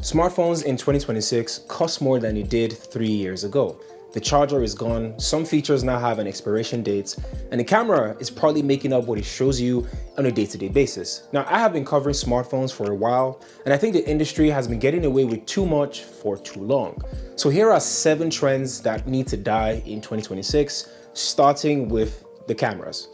Smartphones in 2026 cost more than it did 3 years ago. The charger is gone, some features now have an expiration date, and the camera is probably making up what it shows you on a day-to-day basis. Now, I have been covering smartphones for a while, and I think the industry has been getting away with too much for too long. So here are 7 trends that need to die in 2026, starting with the cameras.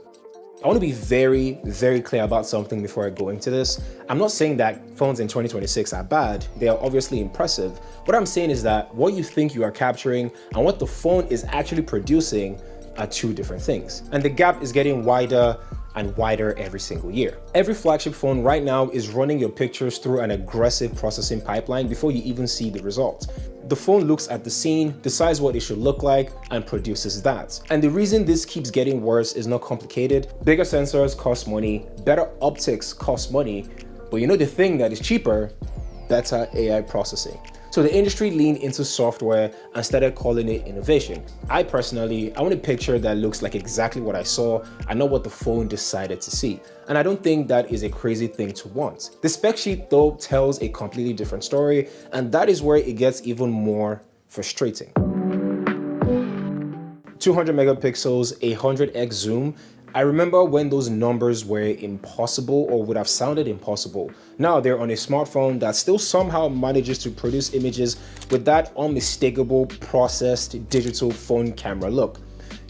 I want to be very, very clear about something before I go into this. I'm not saying that phones in 2026 are bad. They are obviously impressive. What I'm saying is that what you think you are capturing and what the phone is actually producing are 2 different things. And the gap is getting wider and wider every single year. Every flagship phone right now is running your pictures through an aggressive processing pipeline before you even see the results. The phone looks at the scene, decides what it should look like, and produces that. And the reason this keeps getting worse is not complicated. Bigger sensors cost money, better optics cost money, but you know the thing that is cheaper? Better AI processing. So the industry leaned into software and started calling it innovation. I want a picture that looks like exactly what I saw and not what the phone decided to see. And I don't think that is a crazy thing to want. The spec sheet though tells a completely different story, and that is where it gets even more frustrating. 200 megapixels, 100x zoom. I remember when those numbers were impossible or would have sounded impossible. Now they're on a smartphone that still somehow manages to produce images with that unmistakable processed digital phone camera look.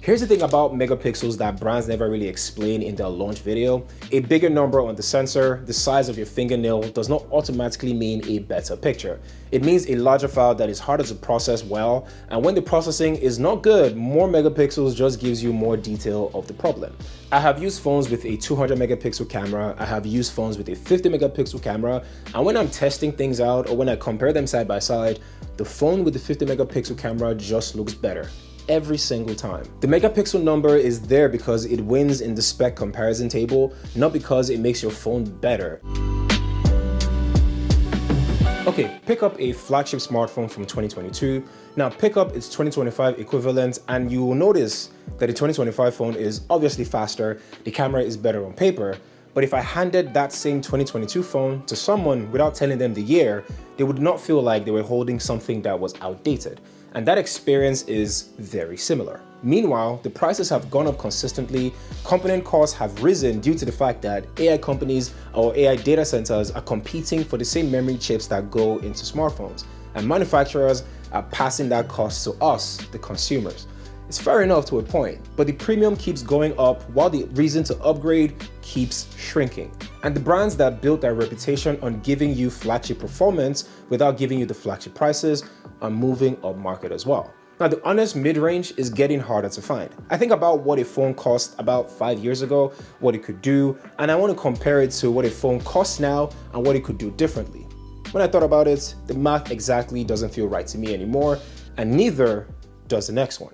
Here's the thing about megapixels that brands never really explain in their launch video. A bigger number on the sensor, the size of your fingernail, does not automatically mean a better picture. It means a larger file that is harder to process well, and when the processing is not good, more megapixels just gives you more detail of the problem. I have used phones with a 200 megapixel camera, I have used phones with a 50 megapixel camera, and when I'm testing things out or when I compare them side by side, the phone with the 50 megapixel camera just looks better. Every single time. The megapixel number is there because it wins in the spec comparison table, not because it makes your phone better. Okay, pick up a flagship smartphone from 2022. Now pick up its 2025 equivalent and you will notice that the 2025 phone is obviously faster, the camera is better on paper, but if I handed that same 2022 phone to someone without telling them the year, they would not feel like they were holding something that was outdated. And that experience is very similar. Meanwhile, the prices have gone up consistently, component costs have risen due to the fact that AI companies or AI data centers are competing for the same memory chips that go into smartphones, and manufacturers are passing that cost to us, the consumers. It's fair enough to a point, but the premium keeps going up while the reason to upgrade keeps shrinking. And the brands that built their reputation on giving you flagship performance without giving you the flagship prices are moving up market as well. Now, the honest mid-range is getting harder to find. I think about what a phone cost about 5 years ago, what it could do, and I want to compare it to what a phone costs now and what it could do differently. When I thought about it, the math exactly doesn't feel right to me anymore, and neither does the next one.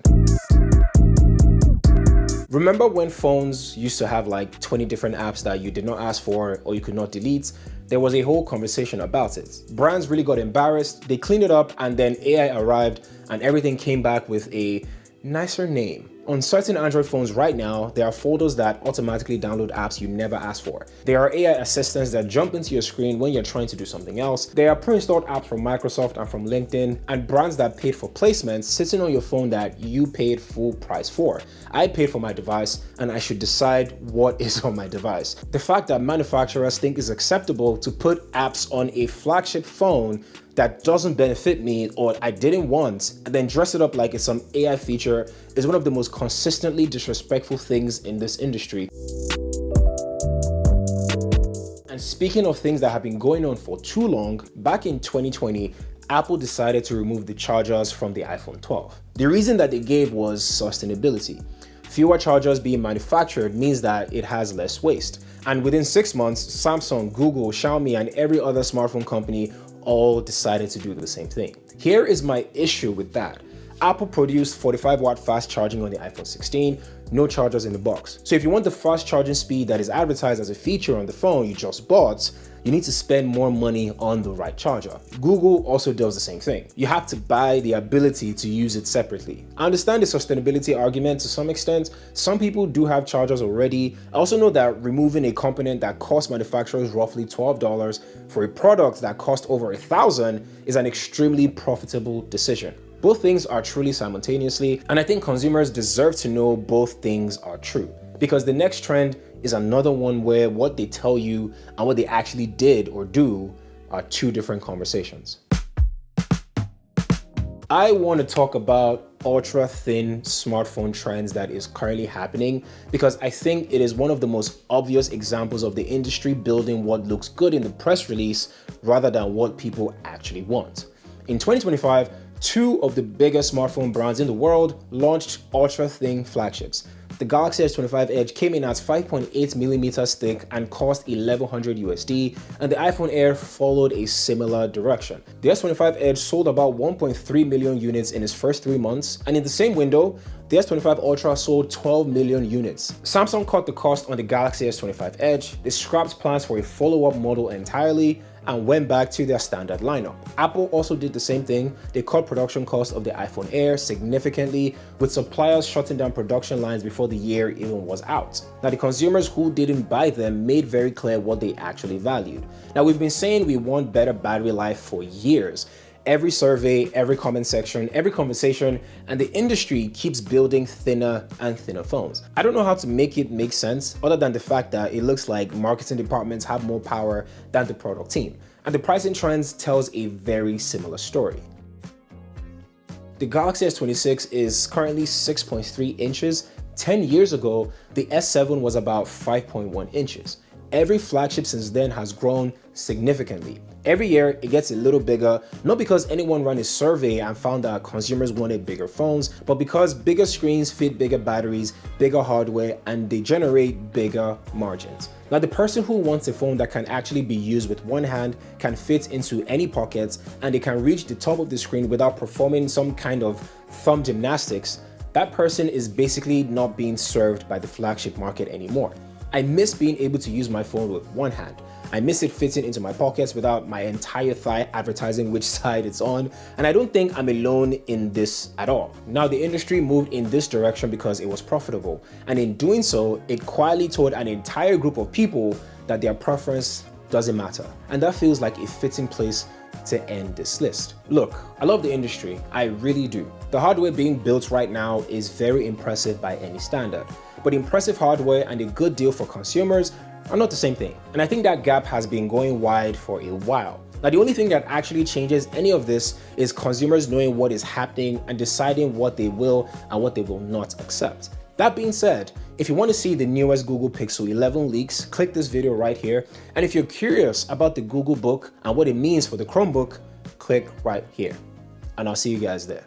Remember when phones used to have like 20 different apps that you did not ask for or you could not delete? There was a whole conversation about it. Brands really got embarrassed, they cleaned it up, and then AI arrived and everything came back with a nicer name. On certain Android phones right now, there are folders that automatically download apps you never asked for. There are AI assistants that jump into your screen when you're trying to do something else. There are pre-installed apps from Microsoft and from LinkedIn, and brands that paid for placements sitting on your phone that you paid full price for. I paid for my device, and I should decide what is on my device. The fact that manufacturers think it's acceptable to put apps on a flagship phone that doesn't benefit me or I didn't want, and then dress it up like it's some AI feature is one of the most consistently disrespectful things in this industry. And speaking of things that have been going on for too long, back in 2020, Apple decided to remove the chargers from the iPhone 12. The reason that they gave was sustainability. Fewer chargers being manufactured means that it has less waste. And within 6 months, Samsung, Google, Xiaomi, and every other smartphone company all decided to do the same thing. Here is my issue with that. Apple produced 45-watt fast charging on the iPhone 16, no chargers in the box. So if you want the fast charging speed that is advertised as a feature on the phone you just bought, you need to spend more money on the right charger. Google also does the same thing. You have to buy the ability to use it separately. I understand the sustainability argument to some extent. Some people do have chargers already. I also know that removing a component that costs manufacturers roughly $12 for a product that costs over $1,000 is an extremely profitable decision. Both things are truly simultaneously, and I think consumers deserve to know both things are true. Because the next trend is another one where what they tell you and what they actually did or do are two different conversations. I want to talk about ultra thin smartphone trends that is currently happening because I think it is one of the most obvious examples of the industry building what looks good in the press release rather than what people actually want. In 2025, two of the biggest smartphone brands in the world launched ultra thin flagships. The Galaxy S25 Edge came in at 5.8mm thick and cost $1,100 USD, and the iPhone Air followed a similar direction. The S25 Edge sold about 1.3 million units in its first 3 months, and in the same window, the S25 Ultra sold 12 million units. Samsung cut the cost on the Galaxy S25 Edge, they scrapped plans for a follow-up model entirely, and went back to their standard lineup. Apple also did the same thing. They cut production costs of the iPhone Air significantly, with suppliers shutting down production lines before the year even was out. Now, the consumers who didn't buy them made very clear what they actually valued. Now, we've been saying we want better battery life for years. Every survey, every comment section, every conversation, and the industry keeps building thinner and thinner phones. I don't know how to make it make sense other than the fact that it looks like marketing departments have more power than the product team. And the pricing trends tells a very similar story. The Galaxy S26 is currently 6.3 inches. 10 years ago, the S7 was about 5.1 inches. Every flagship since then has grown significantly. Every year, it gets a little bigger, not because anyone ran a survey and found that consumers wanted bigger phones, but because bigger screens fit bigger batteries, bigger hardware, and they generate bigger margins. Now, the person who wants a phone that can actually be used with one hand, can fit into any pockets, and they can reach the top of the screen without performing some kind of thumb gymnastics, that person is basically not being served by the flagship market anymore. I miss being able to use my phone with one hand. I miss it fitting into my pockets without my entire thigh advertising which side it's on, and I don't think I'm alone in this at all. Now, the industry moved in this direction because it was profitable, and in doing so, it quietly told an entire group of people that their preference doesn't matter, and that feels like a fitting place to end this list. Look, I love the industry, I really do. The hardware being built right now is very impressive by any standard, but impressive hardware and a good deal for consumers are not the same thing. And I think that gap has been going wide for a while. Now, the only thing that actually changes any of this is consumers knowing what is happening and deciding what they will and what they will not accept. That being said, if you want to see the newest Google Pixel 11 leaks, click this video right here. And if you're curious about the Google Book and what it means for the Chromebook, click right here. And I'll see you guys there.